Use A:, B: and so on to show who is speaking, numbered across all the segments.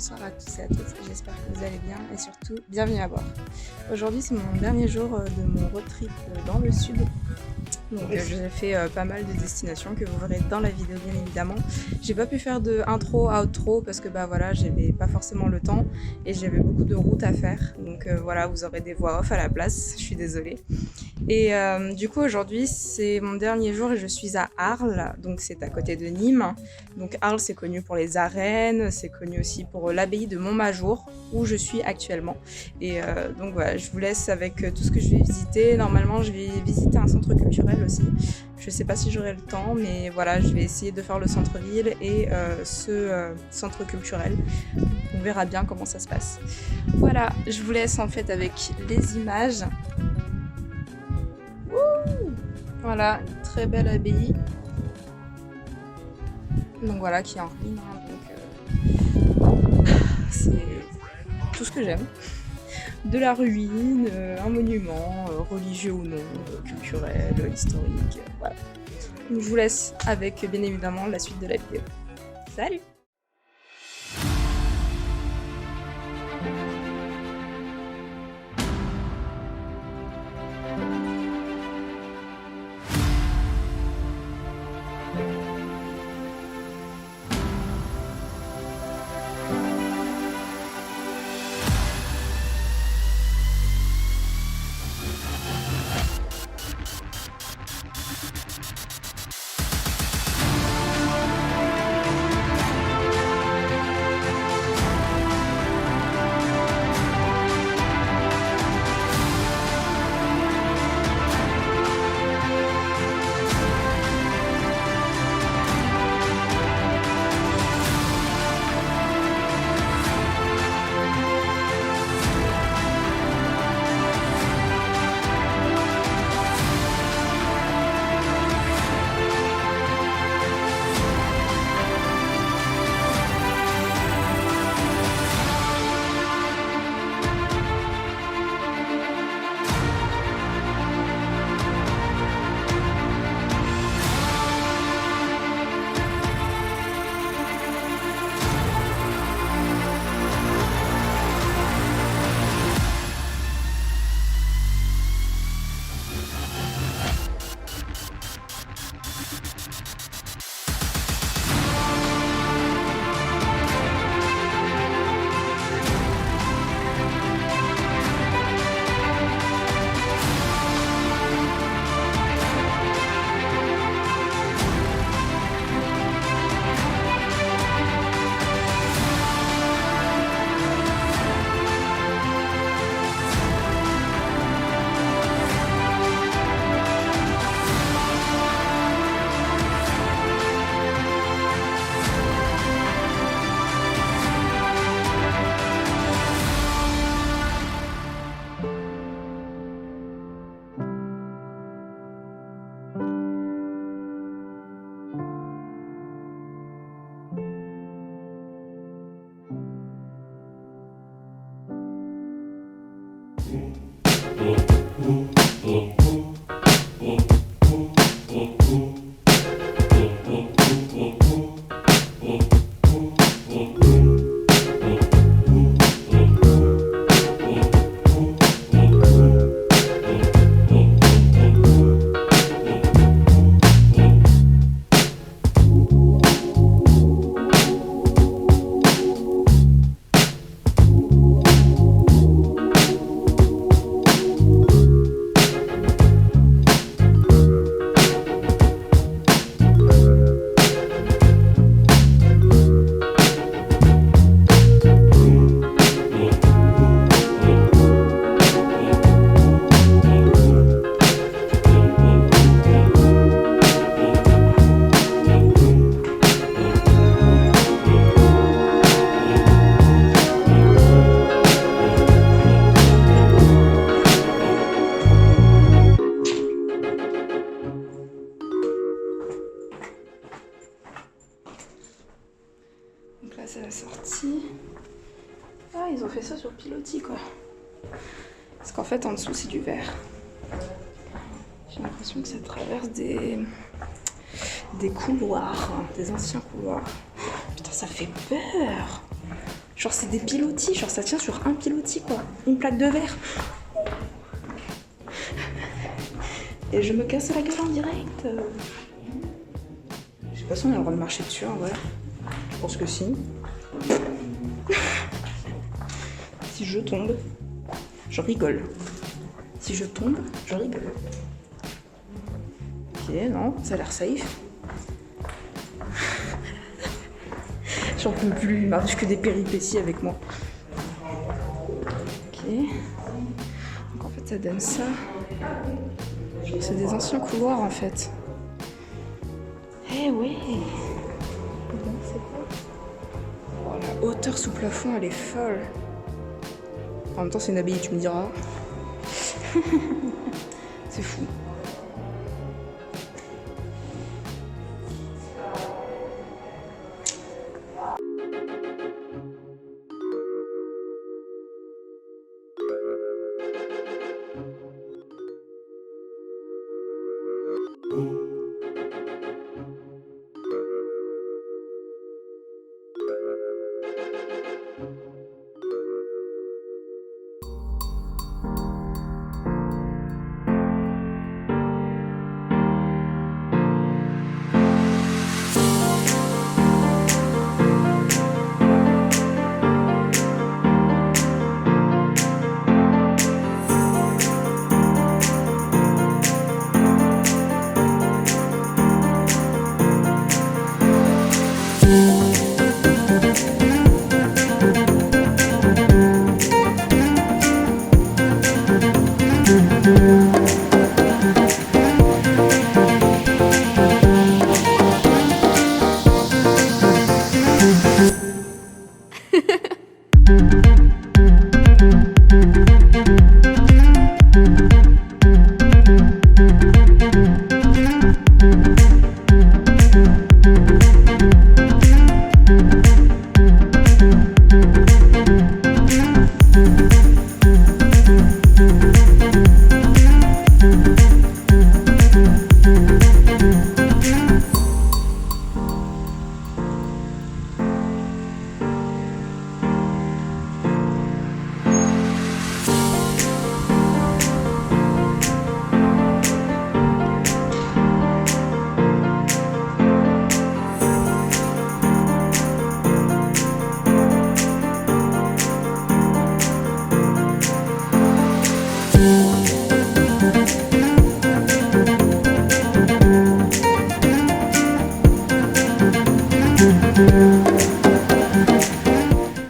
A: bonsoir à tous et à toutes, j'espère que vous allez bien et surtout bienvenue à bord. Aujourd'hui c'est mon dernier jour de mon road trip dans le sud. Donc j'ai fait pas mal de destinations que vous verrez dans la vidéo bien évidemment. J'ai pas pu faire de intro, outro parce que bah voilà j'avais pas forcément le temps et j'avais beaucoup de routes à faire. Donc voilà, vous aurez des voix off à la place, je suis désolée. Et du coup aujourd'hui c'est mon dernier jour et je suis à Arles, donc c'est à côté de Nîmes. Donc Arles c'est connu pour les arènes, c'est connu aussi pour l'abbaye de Montmajour où je suis actuellement. Et donc voilà, je vous laisse avec tout ce que je vais visiter. Normalement je vais visiter un centre culturel aussi. Je sais pas si j'aurai le temps, mais voilà, je vais essayer de faire le centre-ville et ce centre culturel. On verra bien comment ça se passe. Voilà, je vous laisse en fait avec les images. Voilà, une très belle abbaye. Donc voilà, qui est en ruine. C'est tout ce que j'aime. De la ruine, un monument, religieux ou non, culturel, historique, voilà. Donc je vous laisse avec bien évidemment la suite de la vidéo. Salut! Donc là c'est la sortie. Ah, ils ont fait ça sur pilotis quoi. Parce qu'en fait en dessous c'est du verre. J'ai l'impression que ça traverse des couloirs, des anciens couloirs. Putain ça fait peur. Genre c'est des pilotis, genre ça tient sur un pilotis quoi. Une plaque de verre. Et je me casse la gueule en direct. Je sais pas si on a le droit de marcher dessus en vrai. Je pense que si. Si je tombe, je rigole. Si je tombe, je rigole. Ok, non, ça a l'air safe. J'en peux plus, il m'arrive que des péripéties avec moi. Ok. Donc en fait, ça donne ça. C'est des anciens couloirs en fait. Eh ouais. C'est quoi? Oh, la hauteur sous plafond, elle est folle. En même temps, c'est une abbaye, tu me diras. C'est fou.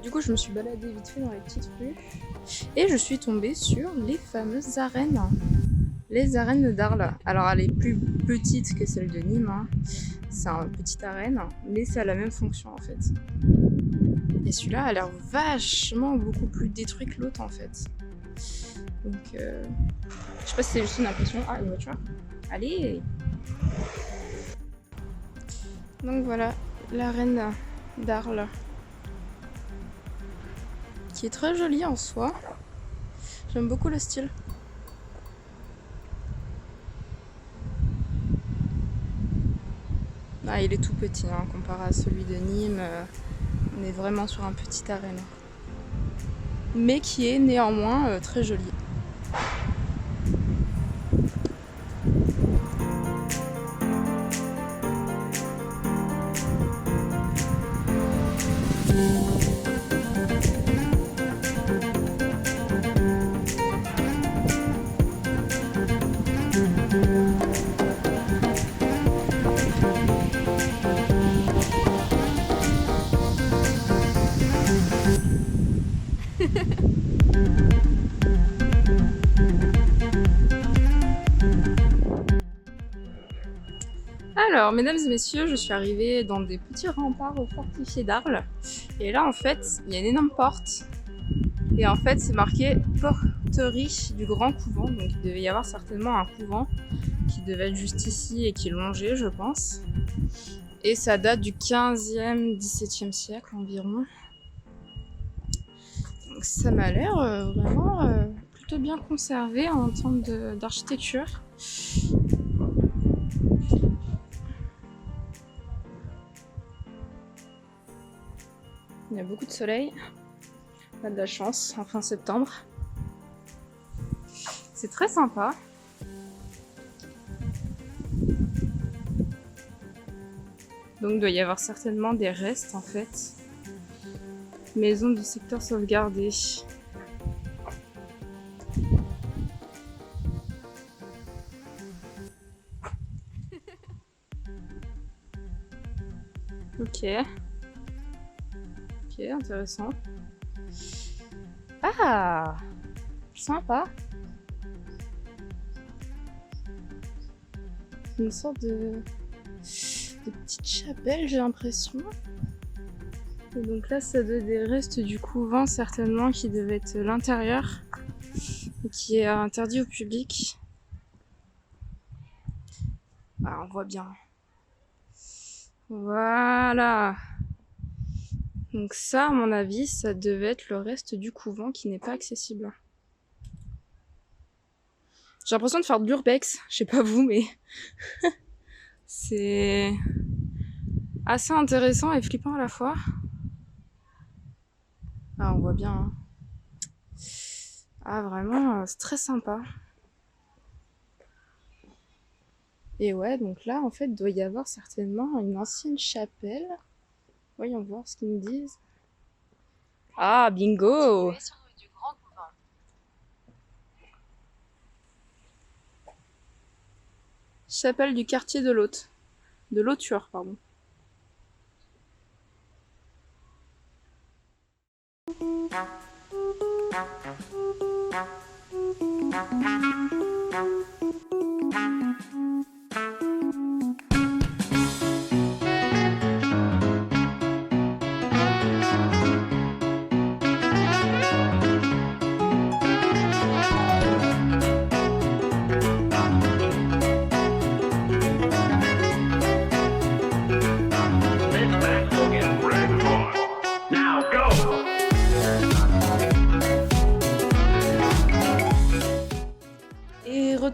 A: Du coup, je me suis baladée vite fait dans les petites rues et je suis tombée sur les fameuses arènes. Les arènes d'Arles. Alors, elle est plus petite que celle de Nîmes. Hein. C'est une petite arène, mais ça a la même fonction en fait. Et celui-là a l'air vachement beaucoup plus détruit que l'autre en fait. Donc, je sais pas si c'est juste une impression. Ah, une voiture. Allez! Donc voilà, l'arène d'Arles. Qui est très jolie en soi. J'aime beaucoup le style. Ah, il est tout petit hein, comparé à celui de Nîmes. On est vraiment sur un petit arène. Mais qui est néanmoins très joli. Alors, mesdames et messieurs, je suis arrivée dans des petits remparts fortifiés d'Arles. Et là, en fait, il y a une énorme porte. Et en fait, c'est marqué porterie du grand couvent. Donc, il devait y avoir certainement un couvent qui devait être juste ici et qui est longé, je pense. Et ça date du 15e, 17e siècle environ. Donc, ça m'a l'air vraiment plutôt bien conservé en termes d'architecture. Il y a beaucoup de soleil. On a de la chance en fin septembre. C'est très sympa. Donc il doit y avoir certainement des restes en fait. Maison du secteur sauvegardé. Ok. Ok, intéressant. Ah, sympa. Une sorte de petite chapelle, j'ai l'impression. Et donc là, ça doit être des restes du couvent, certainement, qui devait être l'intérieur, et qui est interdit au public. Ah, on voit bien. Voilà. Donc ça, à mon avis, ça devait être le reste du couvent qui n'est pas accessible. J'ai l'impression de faire de l'urbex, je sais pas vous, mais c'est assez intéressant et flippant à la fois. Ah, on voit bien. Hein. Ah, vraiment, c'est très sympa. Et ouais, donc là, en fait, doit y avoir certainement une ancienne chapelle. Voyons voir ce qu'ils nous disent. Ah, bingo! Chapelle du quartier de l'Hôte. De l'Hôture, pardon.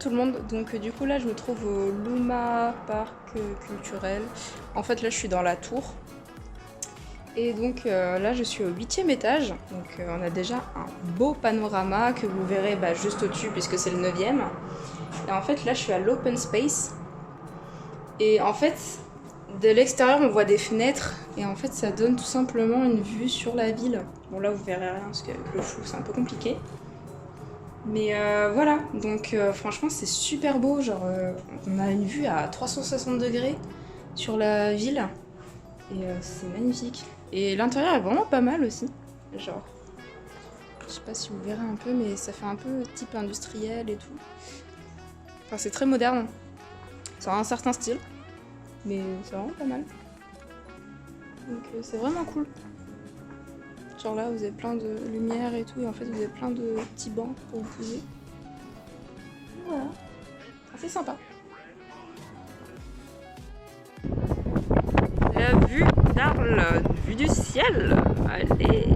A: Tout le monde, donc du coup là je me trouve au Luma Parc culturel. En fait là je suis dans la tour et donc là je suis au 8e étage, donc on a déjà un beau panorama que vous verrez juste au-dessus puisque c'est le 9e. Et en fait là je suis à l'open space et en fait de l'extérieur on voit des fenêtres et en fait ça donne tout simplement une vue sur la ville. Bon là vous verrez rien parce qu'avec le flou c'est un peu compliqué. Mais voilà, donc franchement c'est super beau, genre on a une vue à 360 degrés sur la ville et c'est magnifique. Et l'intérieur est vraiment pas mal aussi, genre je sais pas si vous verrez un peu mais ça fait un peu type industriel et tout. Enfin c'est très moderne, ça a un certain style, mais c'est vraiment pas mal. Donc c'est vraiment cool. Genre là, vous avez plein de lumière et tout, et en fait, vous avez plein de petits bancs pour vous poser. Voilà, assez sympa. La vue d'Arles, vue du ciel. Allez.